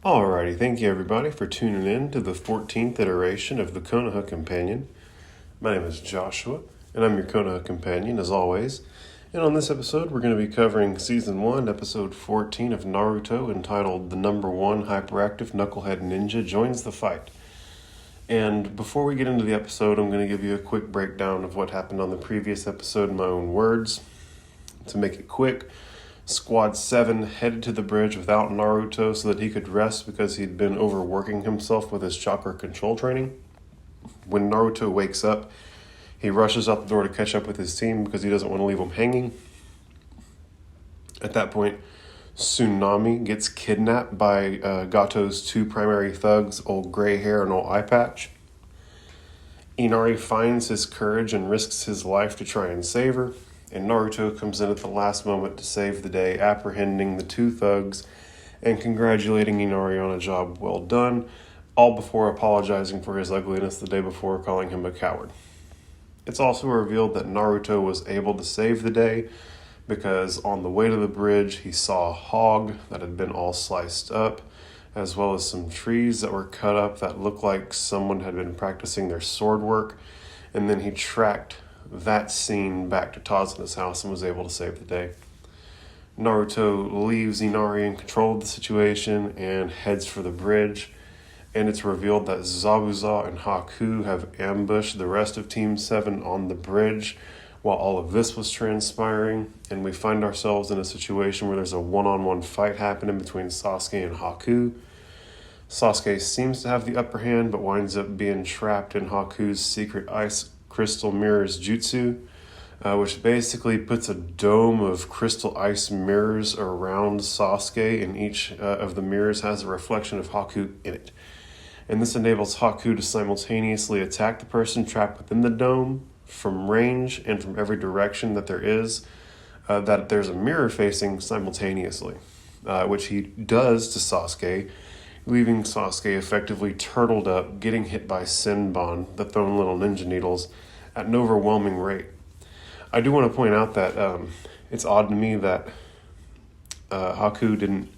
Alrighty, thank you everybody for tuning in to the 14th iteration of the Konoha Companion. My name is Joshua, and I'm your Konoha Companion as always. And on this episode, we're going to be covering Season 1, Episode 14 of Naruto, entitled The Number One Hyperactive Knucklehead Ninja Joins the Fight. And before we get into the episode, I'm going to give you a quick breakdown of what happened on the previous episode in my own words. To make it quick, Squad 7 headed to the bridge without Naruto so that he could rest because he'd been overworking himself with his chakra control training. When Naruto wakes up, he rushes out the door to catch up with his team because he doesn't want to leave them hanging. At that point, Tsunami gets kidnapped by Gato's two primary thugs, Old Gray Hair and Old Eye Patch. Inari finds his courage and risks his life to try and save her. And Naruto comes in at the last moment to save the day, apprehending the two thugs and congratulating Inari on a job well done, all before apologizing for his ugliness the day before, calling him a coward. It's also revealed that Naruto was able to save the day because on the way to the bridge he saw a hog that had been all sliced up, as well as some trees that were cut up that looked like someone had been practicing their sword work, and then he tracked that scene back to Tazana's house and was able to save the day. Naruto leaves Inari in control of the situation and heads for the bridge, and it's revealed that Zabuza and Haku have ambushed the rest of Team 7 on the bridge while all of this was transpiring, and we find ourselves in a situation where there's a one-on-one fight happening between Sasuke and Haku. Sasuke seems to have the upper hand, but winds up being trapped in Haku's secret ice crystal mirrors jutsu, which basically puts a dome of crystal ice mirrors around Sasuke, and each of the mirrors has a reflection of Haku in it. And this enables Haku to simultaneously attack the person trapped within the dome from range and from every direction that there is, that there's a mirror facing simultaneously, which he does to Sasuke, leaving Sasuke effectively turtled up, getting hit by Senbon, the thrown little ninja needles, at an overwhelming rate. I do want to point out that it's odd to me that Haku didn't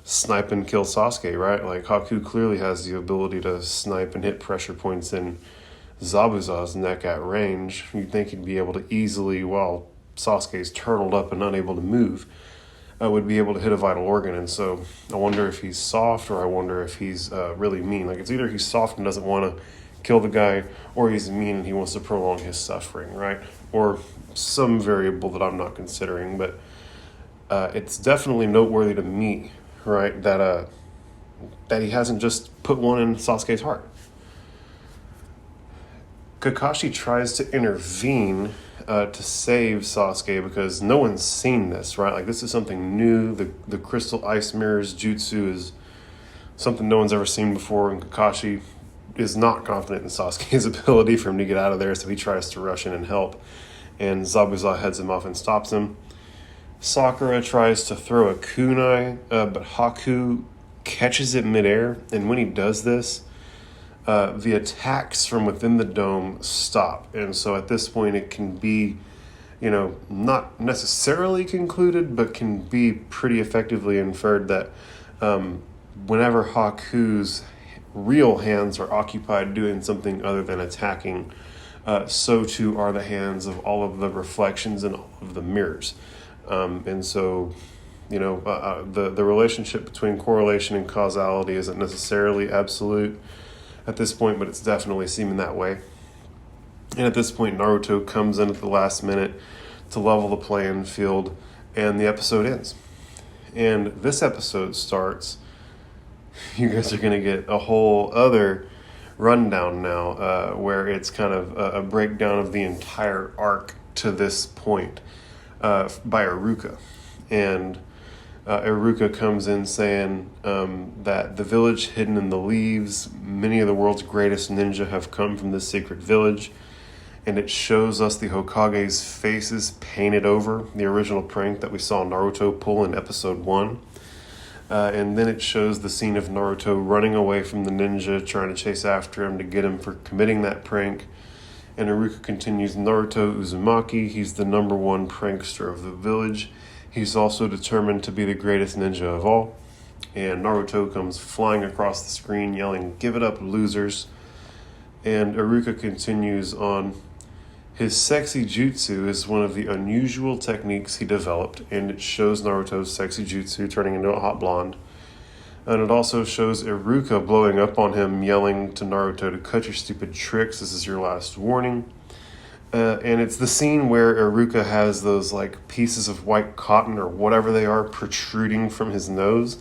snipe and kill Sasuke, right? Like, Haku clearly has the ability to snipe and hit pressure points in Zabuza's neck at range. You'd think he'd be able to easily, while Sasuke's turtled up and unable to move, would be able to hit a vital organ. And so I wonder if he's soft, or I wonder if he's really mean. Like, it's either he's soft and doesn't want to kill the guy, or he's mean and he wants to prolong his suffering, right? Or some variable that I'm not considering. But it's definitely noteworthy to me, right, that he hasn't just put one in Sasuke's heart. Kakashi tries to intervene to save Sasuke because no one's seen this, right? Like, this is something new. The crystal ice mirrors jutsu is something no one's ever seen before, and Kakashi is not confident in Sasuke's ability for him to get out of there, so he tries to rush in and help, and Zabuza heads him off and stops him. Sakura tries to throw a kunai, but Haku catches it midair, and when he does this, the attacks from within the dome stop. And so at this point it can be, not necessarily concluded, but can be pretty effectively inferred that whenever Haku's real hands are occupied doing something other than attacking, so too are the hands of all of the reflections and all of the mirrors. And so, the relationship between correlation and causality isn't necessarily absolute at this point, but it's definitely seeming that way. And at this point, Naruto comes in at the last minute to level the playing field, and the episode ends. And this episode starts, you guys are going to get a whole other rundown now, where it's kind of a breakdown of the entire arc to this point by Iruka. And Iruka comes in saying that the village hidden in the leaves, many of the world's greatest ninja have come from this secret village, and it shows us the Hokage's faces painted over, the original prank that we saw Naruto pull in episode 1. And then it shows the scene of Naruto running away from the ninja, trying to chase after him to get him for committing that prank. And Iruka continues, Naruto Uzumaki, he's the number one prankster of the village. He's also determined to be the greatest ninja of all. and Naruto comes flying across the screen yelling, "Give it up, losers." And Iruka continues on. His sexy jutsu is one of the unusual techniques he developed, and it shows Naruto's sexy jutsu turning into a hot blonde. And it also shows Iruka blowing up on him, yelling to Naruto to cut your stupid tricks, this is your last warning. And it's the scene where Iruka has those like pieces of white cotton or whatever they are protruding from his nose.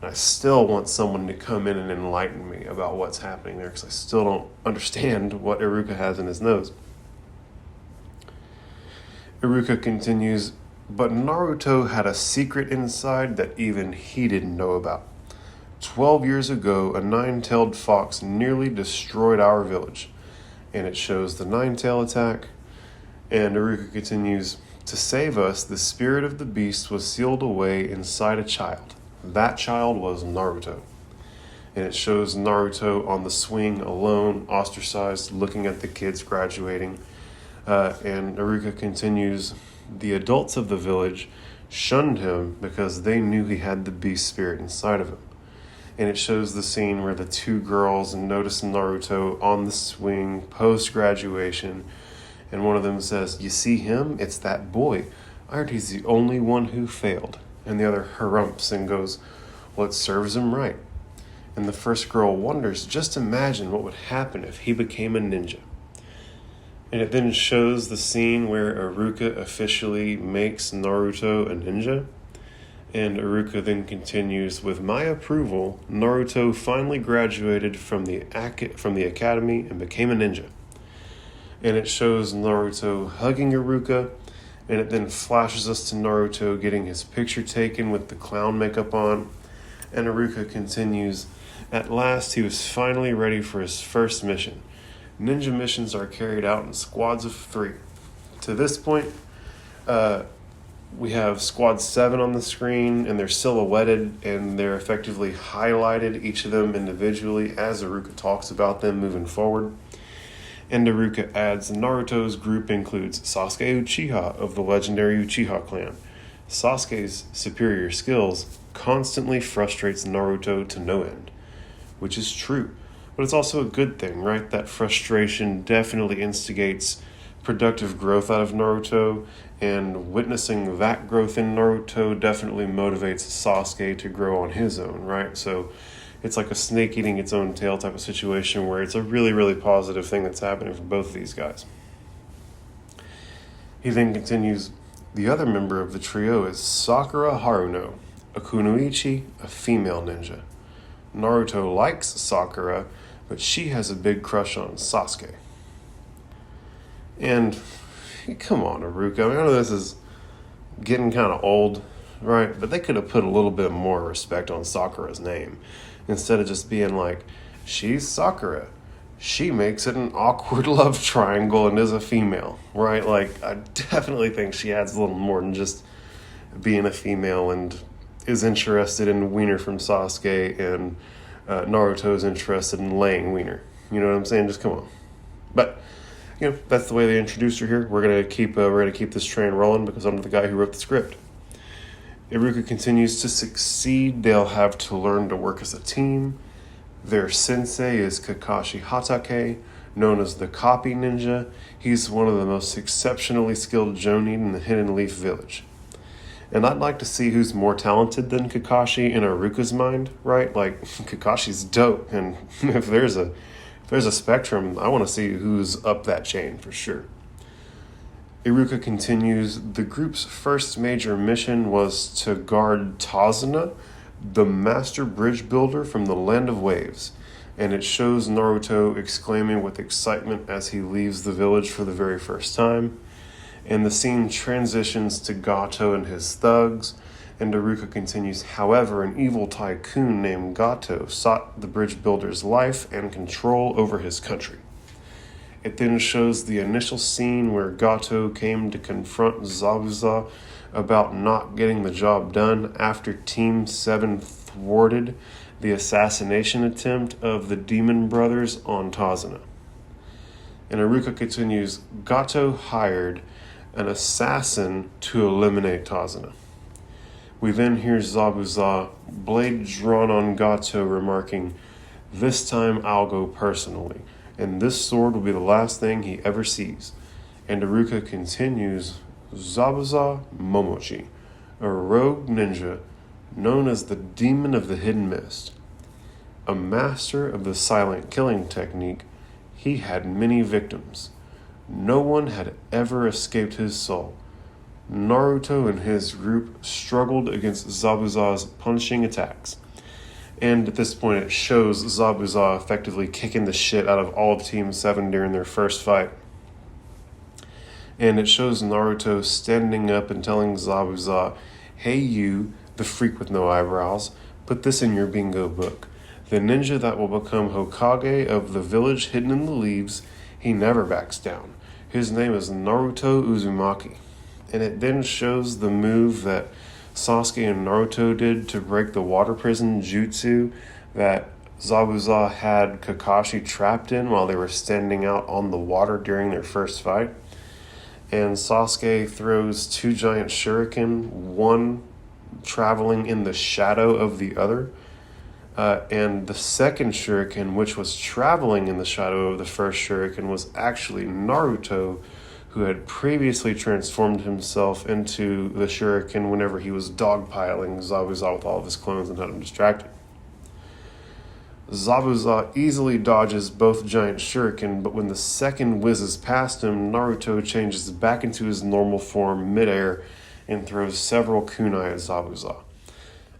And I still want someone to come in and enlighten me about what's happening there, because I still don't understand what Iruka has in his nose. Iruka continues, but Naruto had a secret inside that even he didn't know about. 12 years ago, a nine-tailed fox nearly destroyed our village. And it shows the nine-tail attack. And Iruka continues, to save us, the spirit of the beast was sealed away inside a child. That child was Naruto. And it shows Naruto on the swing alone, ostracized, looking at the kids graduating. And Iruka continues, the adults of the village shunned him because they knew he had the beast spirit inside of him. And it shows the scene where the two girls notice Naruto on the swing post-graduation, and one of them says, you see him? It's that boy. I heard he's the only one who failed. And the other harumphs and goes, well, it serves him right. And the first girl wonders, just imagine what would happen if he became a ninja. And it then shows the scene where Iruka officially makes Naruto a ninja. And Iruka then continues, with my approval, Naruto finally graduated from the academy and became a ninja. And it shows Naruto hugging Iruka, and it then flashes us to Naruto getting his picture taken with the clown makeup on. And Iruka continues, at last he was finally ready for his first mission. Ninja missions are carried out in squads of 3. To this point, we have Squad 7 on the screen, and they're silhouetted, and they're effectively highlighted, each of them individually, as Iruka talks about them moving forward. And Iruka adds, Naruto's group includes Sasuke Uchiha of the legendary Uchiha clan. Sasuke's superior skills constantly frustrates Naruto to no end, which is true. But it's also a good thing, right? That frustration definitely instigates productive growth out of Naruto, and witnessing that growth in Naruto definitely motivates Sasuke to grow on his own, right? So it's like a snake eating its own tail type of situation where it's a really, really positive thing that's happening for both of these guys. He then continues, the other member of the trio is Sakura Haruno, a kunoichi, a female ninja. Naruto likes Sakura, but she has a big crush on Sasuke. And come on, Iruka. I know this is getting kind of old, right? But they could have put a little bit more respect on Sakura's name instead of just being like, she's Sakura. She makes it an awkward love triangle and is a female, right? Like, I definitely think she adds a little more than just being a female and is interested in Wiener from Sasuke, and Naruto's interested in laying Wiener. You know what I'm saying? Just come on. But that's the way they introduced her here. We're gonna keep this train rolling because I'm the guy who wrote the script. Iruka continues, to succeed, they'll have to learn to work as a team. Their sensei is Kakashi Hatake, known as the Copy Ninja. He's one of the most exceptionally skilled jonin in the Hidden Leaf Village. And I'd like to see who's more talented than Kakashi in Iruka's mind, right? Like, Kakashi's dope, and if there's a spectrum, I want to see who's up that chain for sure. Iruka continues, the group's first major mission was to guard Tazuna, the master bridge builder from the Land of Waves, and it shows Naruto exclaiming with excitement as he leaves the village for the very first time. And the scene transitions to Gato and his thugs, and Iruka continues, however, an evil tycoon named Gato sought the bridge builder's life and control over his country. It then shows the initial scene where Gato came to confront Zabuza about not getting the job done after Team 7 thwarted the assassination attempt of the Demon Brothers on Tazuna. And Iruka continues, Gato hired an assassin to eliminate Tazuna. We then hear Zabuza, blade drawn on Gato, remarking, "This time I'll go personally, and this sword will be the last thing he ever sees." And Iruka continues, "Zabuza Momochi, a rogue ninja known as the Demon of the Hidden Mist. A master of the silent killing technique, he had many victims. No one had ever escaped his soul. Naruto and his group struggled against Zabuza's punching attacks." And at this point, it shows Zabuza effectively kicking the shit out of all of Team 7 during their first fight. And it shows Naruto standing up and telling Zabuza, "Hey you, the freak with no eyebrows, put this in your bingo book. The ninja that will become Hokage of the village hidden in the leaves, he never backs down. His name is Naruto Uzumaki." And it then shows the move that Sasuke and Naruto did to break the water prison jutsu that Zabuza had Kakashi trapped in while they were standing out on the water during their first fight. And Sasuke throws two giant shuriken, one traveling in the shadow of the other. And the second shuriken, which was traveling in the shadow of the first shuriken, was actually Naruto, who had previously transformed himself into the shuriken whenever he was dogpiling Zabuza with all of his clones and had him distracted. Zabuza easily dodges both giant shuriken, but when the second whizzes past him, Naruto changes back into his normal form midair and throws several kunai at Zabuza.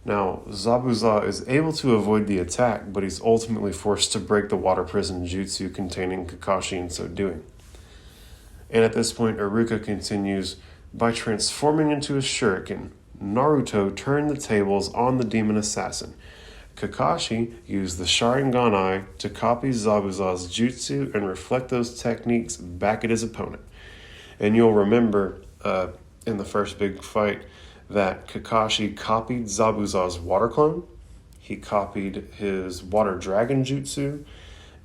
Now, Zabuza is able to avoid the attack, but he's ultimately forced to break the water prison jutsu containing Kakashi in so doing. And at this point, Iruka continues, "By transforming into a shuriken, Naruto turned the tables on the demon assassin. Kakashi used the Sharingan Eye to copy Zabuza's jutsu and reflect those techniques back at his opponent." And you'll remember in the first big fight that Kakashi copied Zabuza's water clone, he copied his water dragon jutsu,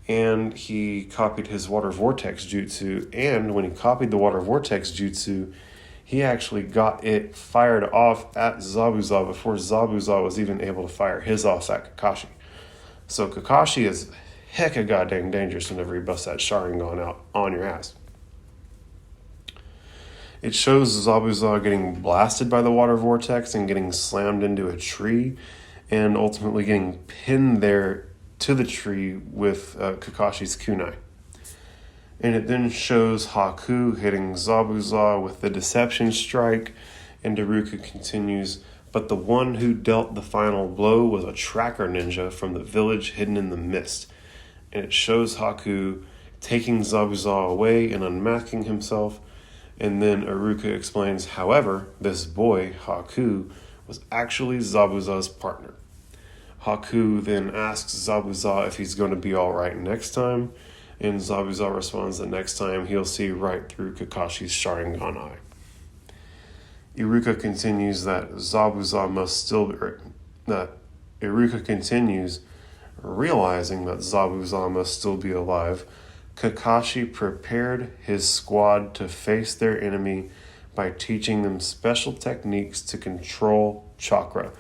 and he copied his water vortex jutsu. And when he copied the water vortex jutsu, he actually got it fired off at Zabuza before Zabuza was even able to fire his off at Kakashi. So Kakashi is hecka goddamn dangerous whenever he busts that Sharingan out on your ass. It shows Zabuza getting blasted by the water vortex and getting slammed into a tree and ultimately getting pinned there to the tree with Kakashi's kunai. And it then shows Haku hitting Zabuza with the deception strike, and Iruka continues, "But the one who dealt the final blow was a tracker ninja from the village hidden in the mist." And it shows Haku taking Zabuza away and unmasking himself, and then Iruka explains, however, this boy, Haku, was actually Zabuza's partner. Haku then asks Zabuza if he's going to be alright next time, and Zabuza responds that next time he'll see right through Kakashi's Sharingan Eye. Iruka continues that Iruka continues, realizing that Zabuza must still be alive. Kakashi prepared his squad to face their enemy by teaching them special techniques to control chakra.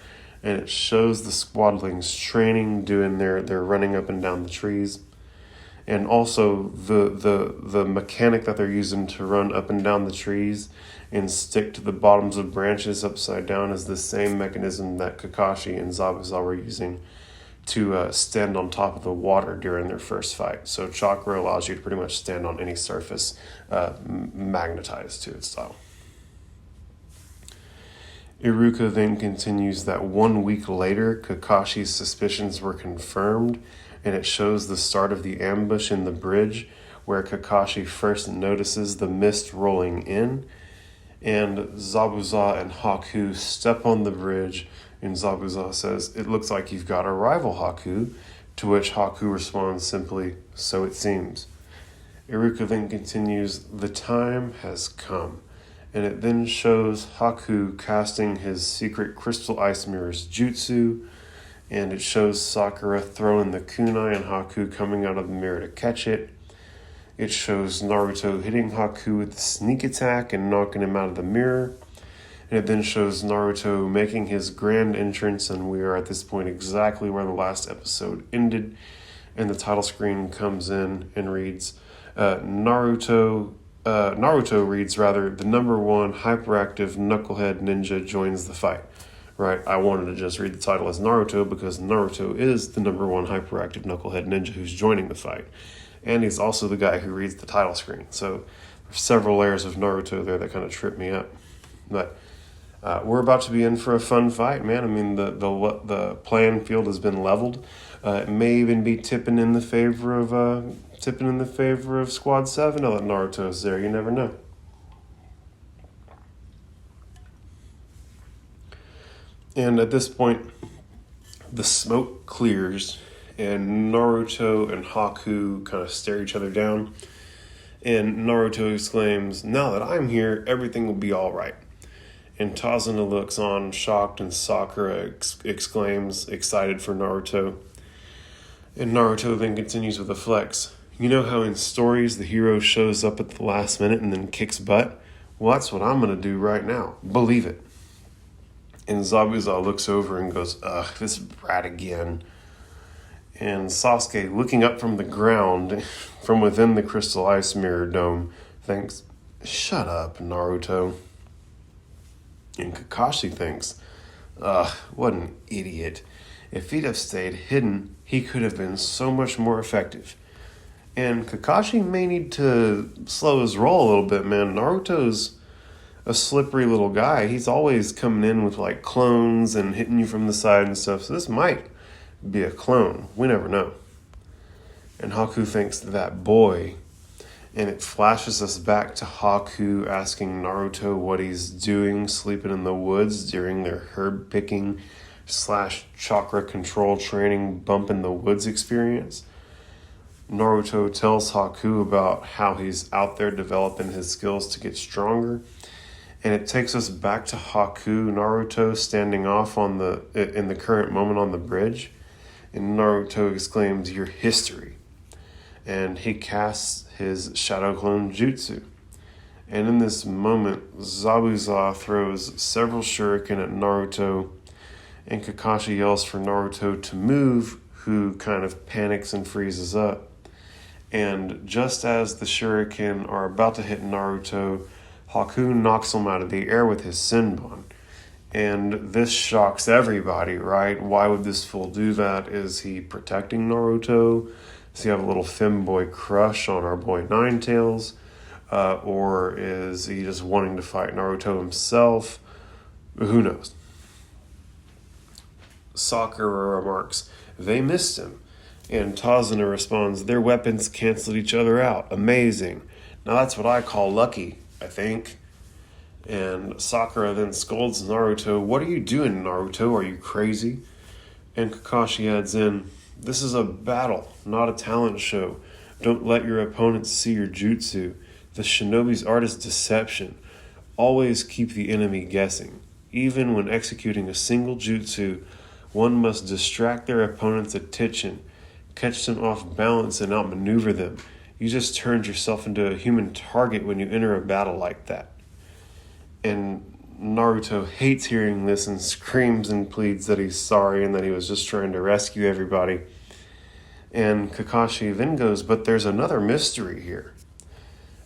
And it shows the squadlings training, doing their running up and down the trees. And also the mechanic that they're using to run up and down the trees and stick to the bottoms of branches upside down is the same mechanism that Kakashi and Zabuza were using to stand on top of the water during their first fight. So chakra allows you to pretty much stand on any surface magnetized to its style. Iruka then continues that 1 week later, Kakashi's suspicions were confirmed, and it shows the start of the ambush in the bridge, where Kakashi first notices the mist rolling in, and Zabuza and Haku step on the bridge, and Zabuza says, "It looks like you've got a rival, Haku," to which Haku responds simply, "So it seems." Iruka then continues, "The time has come." And it then shows Haku casting his secret crystal ice mirrors jutsu, and it shows Sakura throwing the kunai and Haku coming out of the mirror to catch it. It shows Naruto hitting Haku with the sneak attack and knocking him out of the mirror. And it then shows Naruto making his grand entrance, and we are at this point exactly where the last episode ended. And the title screen comes in and reads, Naruto reads, rather, the number one hyperactive knucklehead ninja joins the fight. Right, I wanted to just read the title as Naruto because Naruto is the number one hyperactive knucklehead ninja who's joining the fight. And he's also the guy who reads the title screen. So there's several layers of Naruto there that kind of trip me up. But we're about to be in for a fun fight, man. I mean, the playing field has been leveled. It may even be tipping in the favor of Squad 7 now that Naruto's there. You never know. And at this point, the smoke clears, and Naruto and Haku kind of stare each other down. And Naruto exclaims, now that I'm here, everything will be all right. And Tazuna looks on, shocked, and Sakura exclaims, excited for Naruto. And Naruto then continues with a flex. You know how in stories the hero shows up at the last minute and then kicks butt? Well, that's what I'm going to do right now. Believe it. And Zabuza looks over and goes, ugh, this brat again. And Sasuke, looking up from the ground, from within the crystal ice mirror dome, thinks, shut up, Naruto. And Kakashi thinks, ugh, what an idiot. If he'd have stayed hidden, he could have been so much more effective. And Kakashi may need to slow his roll a little bit, man. Naruto's a slippery little guy. He's always coming in with like clones and hitting you from the side and stuff. So this might be a clone. We never know. And Haku thinks that boy. And it flashes us back to Haku asking Naruto what he's doing, sleeping in the woods during their herb picking / chakra control training bump in the woods experience. Naruto tells Haku about how he's out there developing his skills to get stronger. And it takes us back to Haku, Naruto standing off in the current moment on the bridge. And Naruto exclaims, your history. And he casts his Shadow Clone Jutsu. And in this moment, Zabuza throws several shuriken at Naruto. And Kakashi yells for Naruto to move, who kind of panics and freezes up. And just as the shuriken are about to hit Naruto, Haku knocks him out of the air with his Senbon. And this shocks everybody, right? Why would this fool do that? Is he protecting Naruto? Does he have a little femboy crush on our boy Ninetales? Or is he just wanting to fight Naruto himself? Who knows? Sakura remarks, they missed him. And Tazuna responds, their weapons canceled each other out. Amazing. Now that's what I call lucky, I think. And Sakura then scolds Naruto, what are you doing, Naruto? Are you crazy? And Kakashi adds in, this is a battle, not a talent show. Don't let your opponents see your jutsu. The shinobi's art is deception. Always keep the enemy guessing. Even when executing a single jutsu, one must distract their opponent's attention, catch them off balance and outmaneuver them. You just turned yourself into a human target when you enter a battle like that. And Naruto hates hearing this and screams and pleads that he's sorry and that he was just trying to rescue everybody. And Kakashi then goes, but there's another mystery here.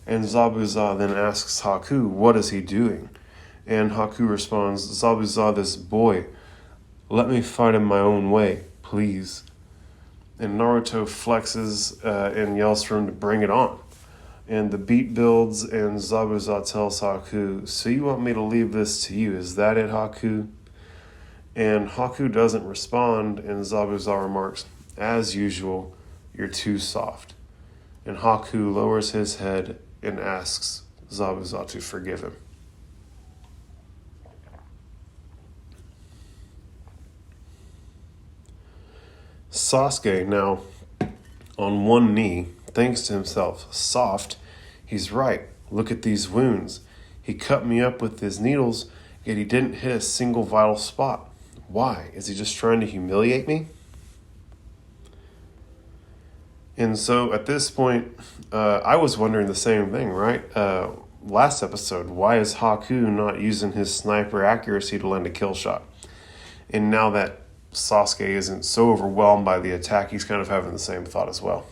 And Zabuza then asks Haku, what is he doing? And Haku responds, Zabuza, this boy, let me fight him my own way, please. And Naruto flexes and yells for him to bring it on. And the beat builds, and Zabuza tells Haku, so you want me to leave this to you, is that it, Haku? And Haku doesn't respond, and Zabuza remarks, as usual, you're too soft. And Haku lowers his head and asks Zabuza to forgive him. Sasuke, now on one knee, thinks to himself, soft, he's right. Look at these wounds. He cut me up with his needles, yet he didn't hit a single vital spot. Why? Is he just trying to humiliate me? And so at this point, I was wondering the same thing, right? last episode, why is Haku not using his sniper accuracy to land a kill shot? And now that Sasuke isn't so overwhelmed by the attack, he's kind of having the same thought as well.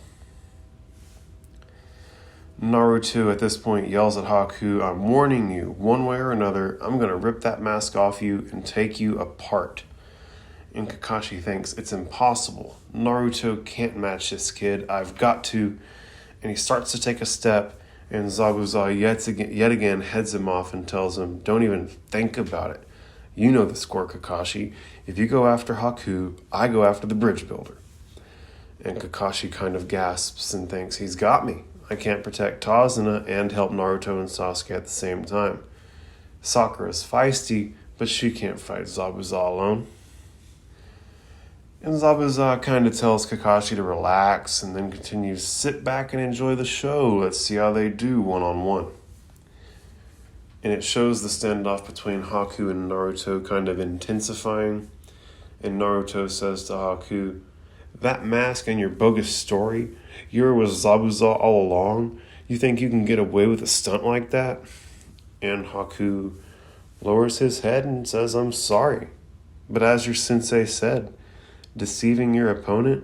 Naruto at this point yells at Haku, I'm warning you, one way or another, I'm going to rip that mask off you and take you apart. And Kakashi thinks it's impossible. Naruto can't match this kid. I've got to. And he starts to take a step, and Zabuza yet again heads him off and tells him, don't even think about it. You know the score, Kakashi. If you go after Haku, I go after the bridge builder. And Kakashi kind of gasps and thinks, he's got me. I can't protect Tazuna and help Naruto and Sasuke at the same time. Sakura's feisty, but she can't fight Zabuza alone. And Zabuza kind of tells Kakashi to relax and then continues, sit back and enjoy the show. Let's see how they do one-on-one. And it shows the standoff between Haku and Naruto kind of intensifying. And Naruto says to Haku, that mask and your bogus story, you were with Zabuza all along? You think you can get away with a stunt like that? And Haku lowers his head and says, I'm sorry. But as your sensei said, deceiving your opponent,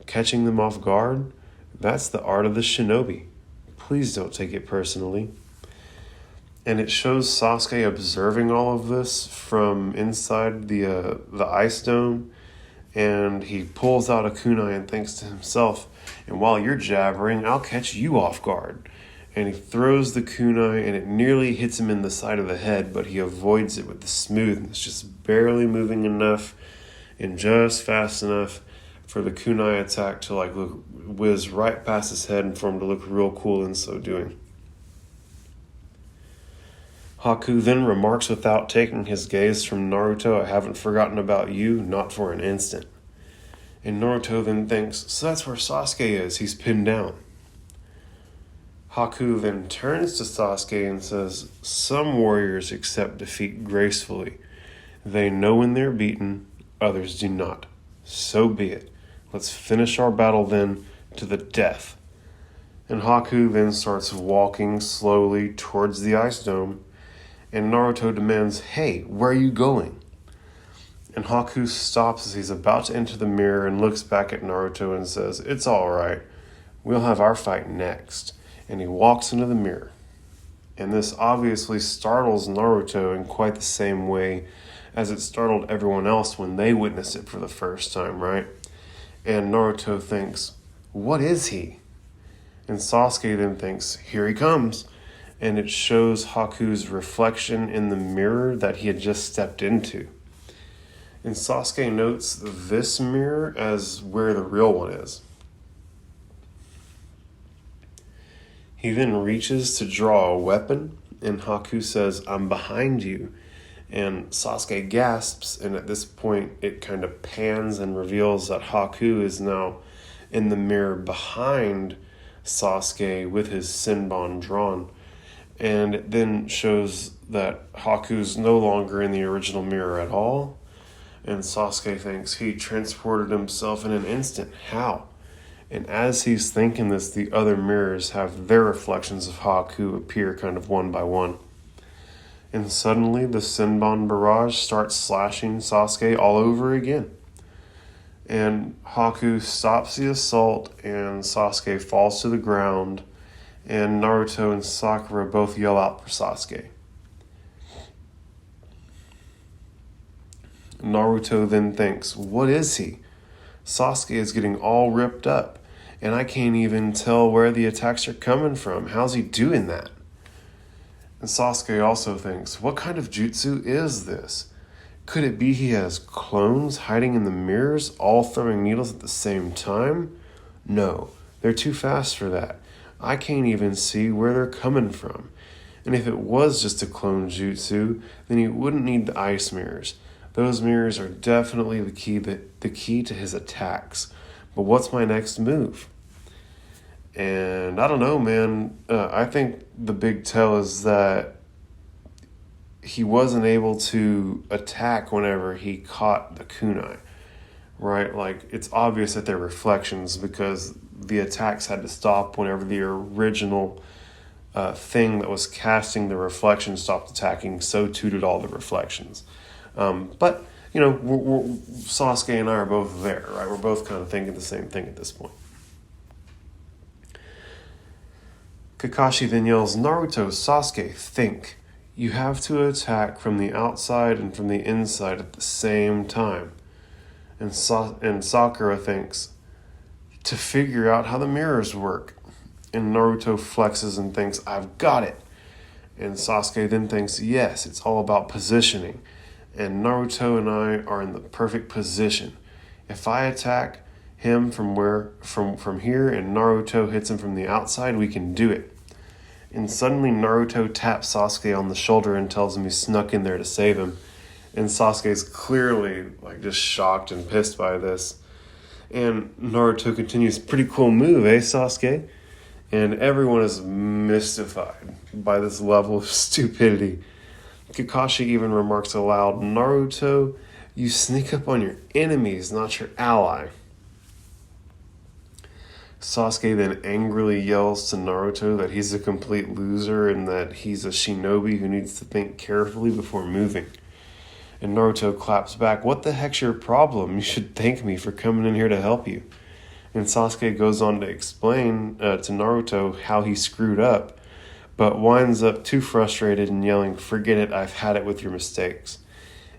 catching them off guard, that's the art of the shinobi. Please don't take it personally. And it shows Sasuke observing all of this from inside the ice dome, and he pulls out a kunai and thinks to himself, and while you're jabbering, I'll catch you off guard. And he throws the kunai, and it nearly hits him in the side of the head, but he avoids it with the smoothness, just barely moving enough and just fast enough for the kunai attack to whiz right past his head and for him to look real cool in so doing. Haku then remarks without taking his gaze from Naruto, I haven't forgotten about you, not for an instant. And Naruto then thinks, so that's where Sasuke is, he's pinned down. Haku then turns to Sasuke and says, some warriors accept defeat gracefully. They know when they're beaten, others do not. So be it. Let's finish our battle then to the death. And Haku then starts walking slowly towards the ice dome, and Naruto demands, hey, where are you going? And Haku stops as he's about to enter the mirror and looks back at Naruto and says, it's all right. We'll have our fight next. And he walks into the mirror. And this obviously startles Naruto in quite the same way as it startled everyone else when they witnessed it for the first time, right? And Naruto thinks, what is he? And Sasuke then thinks, here he comes. And it shows Haku's reflection in the mirror that he had just stepped into. And Sasuke notes this mirror as where the real one is. He then reaches to draw a weapon, and Haku says, I'm behind you. And Sasuke gasps, and at this point it kind of pans and reveals that Haku is now in the mirror behind Sasuke with his Senbon drawn. And it then shows that Haku's no longer in the original mirror at all. And Sasuke thinks he transported himself in an instant. How? And as he's thinking this, the other mirrors have their reflections of Haku appear kind of one by one. And suddenly the Senbon barrage starts slashing Sasuke all over again. And Haku stops the assault and Sasuke falls to the ground. And Naruto and Sakura both yell out for Sasuke. Naruto then thinks, what is he? Sasuke is getting all ripped up, and I can't even tell where the attacks are coming from. How's he doing that? And Sasuke also thinks, what kind of jutsu is this? Could it be he has clones hiding in the mirrors, all throwing needles at the same time? No, they're too fast for that. I can't even see where they're coming from. And if it was just a clone jutsu, then he wouldn't need the ice mirrors. Those mirrors are definitely the key to his attacks. But what's my next move? And I don't know, man. I think the big tell is that he wasn't able to attack whenever he caught the kunai, right? Like, it's obvious that they're reflections because the attacks had to stop whenever the original thing that was casting the reflection stopped attacking, so too did all the reflections. But, Sasuke and I are both there, right? We're both kind of thinking the same thing at this point. Kakashi then yells, "Naruto, Sasuke, think. You have to attack from the outside and from the inside at the same time." And Sakura thinks, "To figure out how the mirrors work." And Naruto flexes and thinks, "I've got it." And Sasuke then thinks, "Yes, it's all about positioning. And Naruto and I are in the perfect position. If I attack him from here and Naruto hits him from the outside, we can do it." And suddenly Naruto taps Sasuke on the shoulder and tells him he snuck in there to save him. And Sasuke's clearly just shocked and pissed by this. And Naruto continues, "Pretty cool move, eh, Sasuke?" And everyone is mystified by this level of stupidity. Kakashi even remarks aloud, "Naruto, you sneak up on your enemies, not your ally." Sasuke then angrily yells to Naruto that he's a complete loser and that he's a shinobi who needs to think carefully before moving. And Naruto claps back, "What the heck's your problem? You should thank me for coming in here to help you." And Sasuke goes on to explain to Naruto how he screwed up, but winds up too frustrated and yelling, "Forget it, I've had it with your mistakes."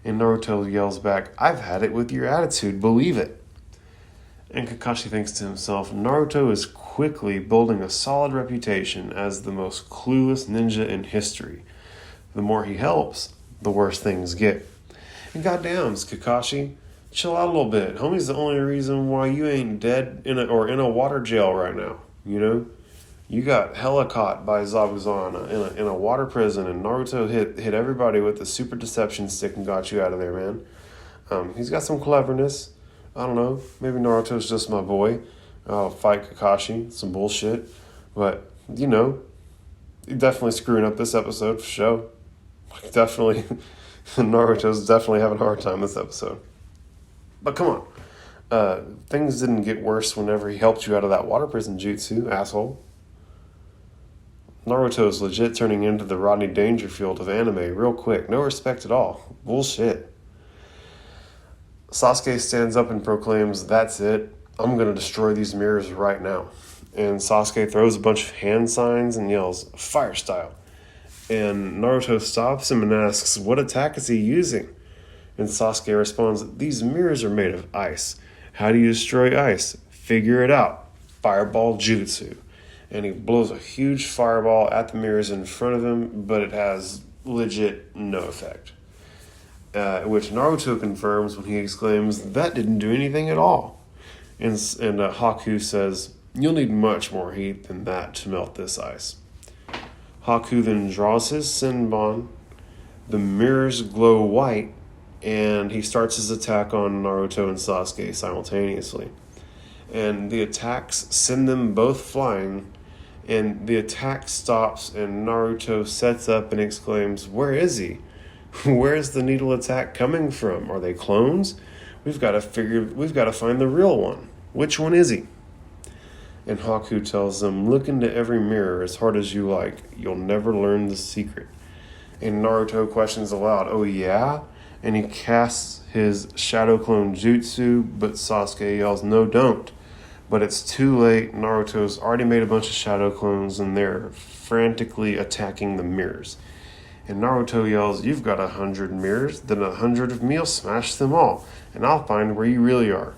And Naruto yells back, "I've had it with your attitude, believe it." And Kakashi thinks to himself, Naruto is quickly building a solid reputation as the most clueless ninja in history. The more he helps, the worse things get. And goddamn, Kakashi, chill out a little bit. Homie's the only reason why you ain't dead in a water jail right now. You got hella caught by Zabuza in a water prison, and Naruto hit everybody with the super deception stick and got you out of there, man. He's got some cleverness. I don't know. Maybe Naruto's just my boy. I'll fight Kakashi. Some bullshit. But, definitely screwing up this episode for sure. Definitely. Naruto's definitely having a hard time this episode. But come on. Things didn't get worse whenever he helped you out of that water prison jutsu, asshole. Naruto's legit turning into the Rodney Dangerfield of anime real quick. No respect at all. Bullshit. Sasuke stands up and proclaims, "That's it. I'm going to destroy these mirrors right now." And Sasuke throws a bunch of hand signs and yells, "Fire style." And Naruto stops him and asks, "What attack is he using?" And Sasuke responds, "These mirrors are made of ice. How do you destroy ice? Figure it out. Fireball jutsu." And he blows a huge fireball at the mirrors in front of him, but it has legit no effect. Which Naruto confirms when he exclaims, "That didn't do anything at all." And Haku says, "You'll need much more heat than that to melt this ice." Haku then draws his Senbon. The mirrors glow white, and he starts his attack on Naruto and Sasuke simultaneously. And the attacks send them both flying, and the attack stops, and Naruto sets up and exclaims, "Where is he? Where's the needle attack coming from? Are they clones? We've got to find the real one. Which one is he?" And Haku tells them, "Look into every mirror as hard as you like. You'll never learn the secret." And Naruto questions aloud, "Oh yeah?" And he casts his shadow clone jutsu, but Sasuke yells, "No, don't." But it's too late. Naruto's already made a bunch of shadow clones, and they're frantically attacking the mirrors. And Naruto yells, "You've got 100 mirrors, then 100 of me'll smash them all, and I'll find where you really are."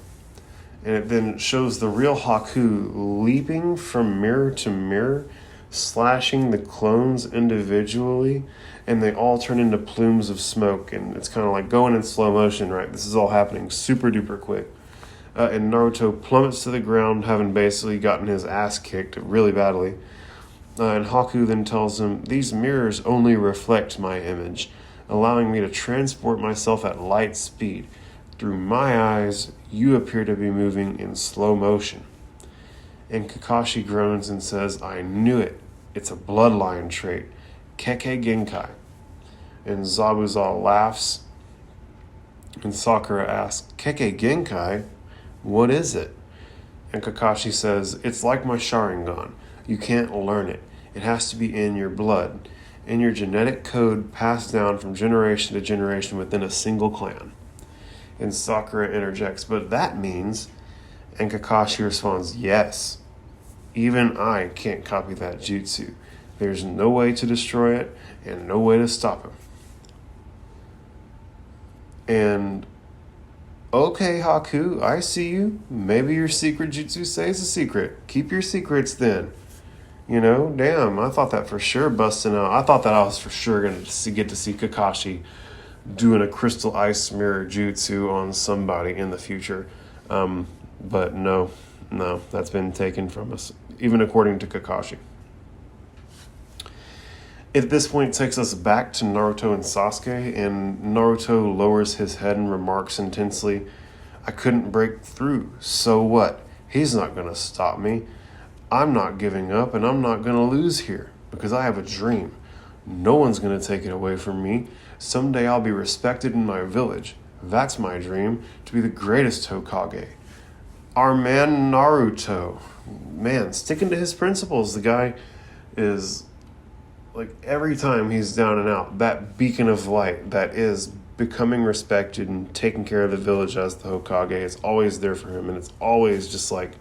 And it then shows the real Haku leaping from mirror to mirror, slashing the clones individually, and they all turn into plumes of smoke, and it's kind of like going in slow motion, right? This is all happening super duper quick. And Naruto plummets to the ground, having basically gotten his ass kicked really badly. And Haku then tells him, "These mirrors only reflect my image, allowing me to transport myself at light speed. Through my eyes, you appear to be moving in slow motion." And Kakashi groans and says, "I knew it. It's a bloodline trait. Kekkei Genkai." And Zabuza laughs. And Sakura asks, "Kekkei Genkai? What is it?" And Kakashi says, "It's like my Sharingan. You can't learn it. It has to be in your blood, in your genetic code passed down from generation to generation within a single clan. And Sakura interjects, but that means, and Kakashi responds, yes. Even I can't copy that jutsu. There's no way to destroy it and no way to stop him. And, okay, Haku, I see you. Maybe your secret jutsu stays a secret. Keep your secrets then. You know, damn, I thought that for sure busting out. I thought that I was for sure going to get to see Kakashi doing a crystal ice mirror jutsu on somebody in the future. But no, that's been taken from us, even according to Kakashi. At this point, it takes us back to Naruto and Sasuke, and Naruto lowers his head and remarks intensely, I couldn't break through, so what? He's not going to stop me. I'm not giving up, and I'm not going to lose here, because I have a dream. No one's going to take it away from me. Someday I'll be respected in my village. That's my dream, to be the greatest Hokage. Our man Naruto, man, sticking to his principles. The guy is, like, every time he's down and out, that beacon of light that is becoming respected and taking care of the village as the Hokage is always there for him. And it's always just like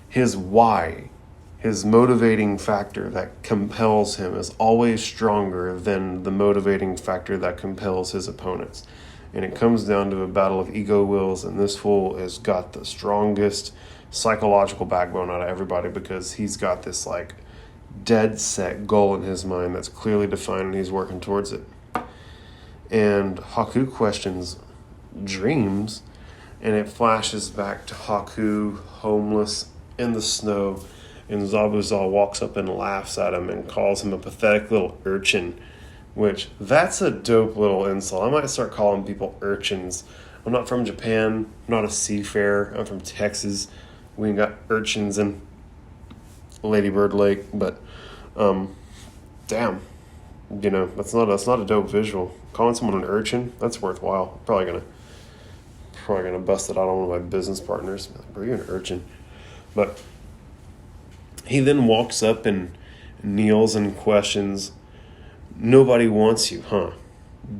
his why, his motivating factor that compels him is always stronger than the motivating factor that compels his opponents. And it comes down to a battle of ego wills, and this fool has got the strongest psychological backbone out of everybody because he's got this, like, dead set goal in his mind that's clearly defined and he's working towards it. And Haku questions dreams, and it flashes back to Haku homeless in the snow, and Zabuza walks up and laughs at him and calls him a pathetic little urchin, which that's a dope little insult. I might start calling people urchins. I'm not from Japan, I'm not a seafarer, I'm from Texas. We ain't got urchins in Ladybird Lake, but damn, you know, that's not a dope visual. Calling someone an urchin, that's worthwhile. Probably gonna bust it out on one of my business partners. Like, bro, you're an urchin. But he then walks up and kneels and questions, nobody wants you, huh?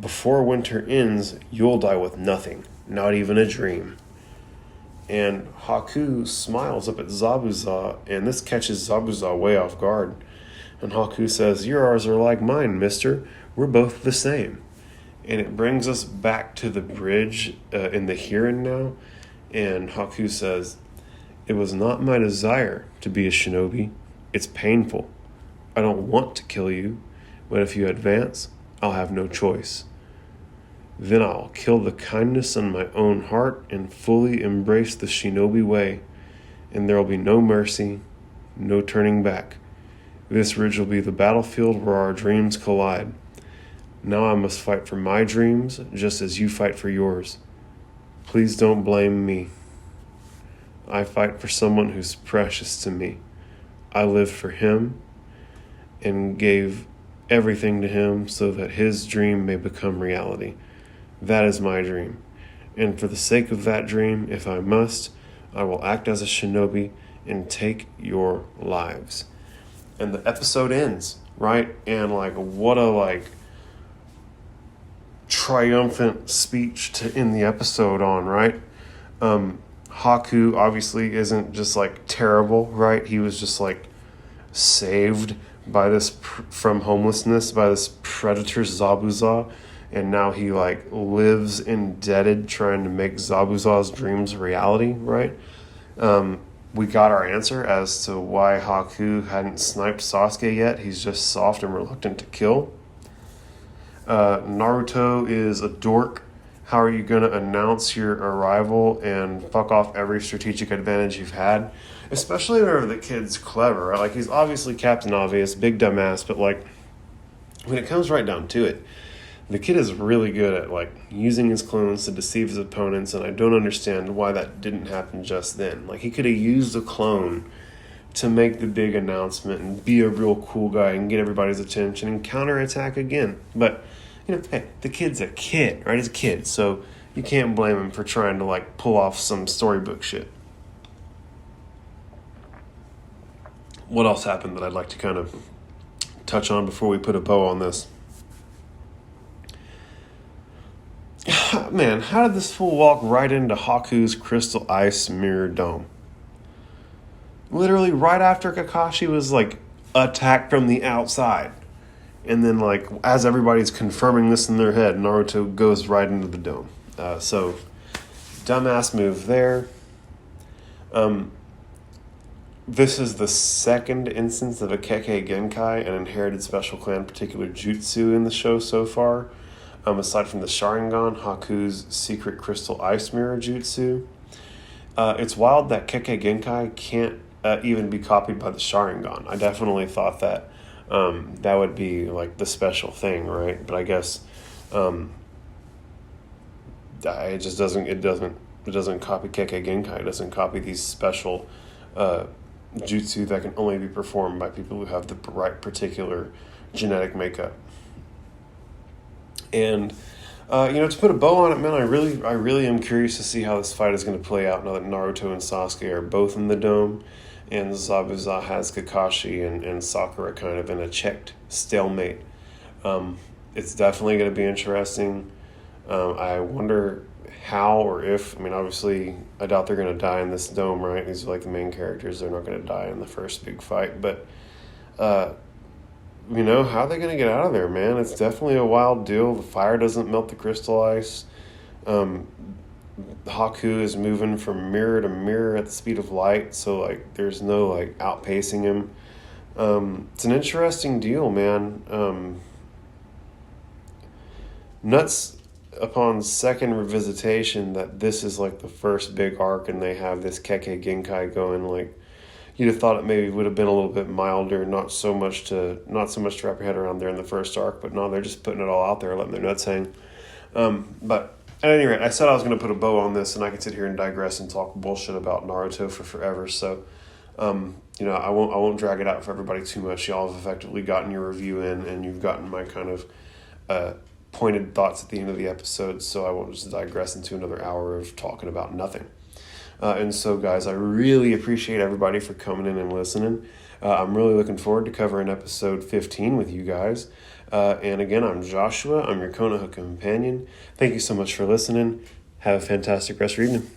Before winter ends, you'll die with nothing, not even a dream. And Haku smiles up at Zabuza, and this catches Zabuza way off guard. And Haku says, yours are like mine, mister. We're both the same. And it brings us back to the bridge in the here and now. And Haku says, it was not my desire to be a shinobi. It's painful. I don't want to kill you, but if you advance, I'll have no choice. Then I'll kill the kindness in my own heart and fully embrace the shinobi way, and there will be no mercy, no turning back. This ridge will be the battlefield where our dreams collide. Now I must fight for my dreams just as you fight for yours. Please don't blame me. I fight for someone who's precious to me. I lived for him and gave everything to him so that his dream may become reality. That is my dream. And for the sake of that dream, if I must, I will act as a shinobi and take your lives. And the episode ends, right? And like, what a like triumphant speech to end the episode on, right? Haku obviously isn't just like terrible, right? He was just like saved by this from homelessness by this predator Zabuza, and now he like lives indebted trying to make Zabuza's dreams a reality, right? We got our answer as to why Haku hadn't sniped Sasuke yet. He's just soft and reluctant to kill. Naruto is a dork. How are you going to announce your arrival and fuck off every strategic advantage you've had? Especially whenever the kid's clever, right? Like, he's obviously Captain Obvious, big dumbass, but like, when it comes right down to it, the kid is really good at like using his clones to deceive his opponents, and I don't understand why that didn't happen just then. Like, he could have used a clone to make the big announcement and be a real cool guy and get everybody's attention and counterattack again. But, you know, hey, the kid's a kid, right? He's a kid, so you can't blame him for trying to like pull off some storybook shit. What else happened that I'd like to kind of touch on before we put a bow on this. Man, how did this fool walk right into Haku's crystal ice mirror dome? Literally right after Kakashi was like attacked from the outside. And then like as everybody's confirming this in their head, Naruto goes right into the dome. So dumbass move there. This is the second instance of a Kekkei Genkai, an inherited special clan particular jutsu in the show so far. Aside from the Sharingan, Haku's secret crystal ice mirror jutsu. It's wild that Kekkei Genkai can't even be copied by the Sharingan. I definitely thought that that would be like the special thing, right? But I guess it just doesn't copy Kekkei Genkai. It doesn't copy these special jutsu that can only be performed by people who have the right particular genetic makeup. And to put a bow on it, man, I really am curious to see how this fight is going to play out now that Naruto and Sasuke are both in the dome, and Zabuza has Kakashi and Sakura kind of in a checked stalemate. It's definitely going to be interesting. I wonder how or if, obviously, I doubt they're going to die in this dome, right? These are like the main characters. They're not going to die in the first big fight. But, how are they going to get out of there, man? It's definitely a wild deal. The fire doesn't melt the crystal ice. Haku is moving from mirror to mirror at the speed of light. So, like, there's no, like, outpacing him. It's an interesting deal, man. Nuts upon second revisitation that this is like the first big arc and they have this Kekkei Genkai going. Like, you'd have thought it maybe would have been a little bit milder, not so much to wrap your head around there in the first arc, but no, they're just putting it all out there, letting their nuts hang. But at any rate, I said I was going to put a bow on this, and I could sit here and digress and talk bullshit about Naruto for forever. So, I won't drag it out for everybody too much. Y'all have effectively gotten your review in, and you've gotten my kind of pointed thoughts at the end of the episode, so I won't just digress into another hour of talking about nothing. And so, guys, I really appreciate everybody for coming in and listening. I'm really looking forward to covering episode 15 with you guys. And again, I'm Joshua. I'm your Konoha companion. Thank you so much for listening. Have a fantastic rest of your evening.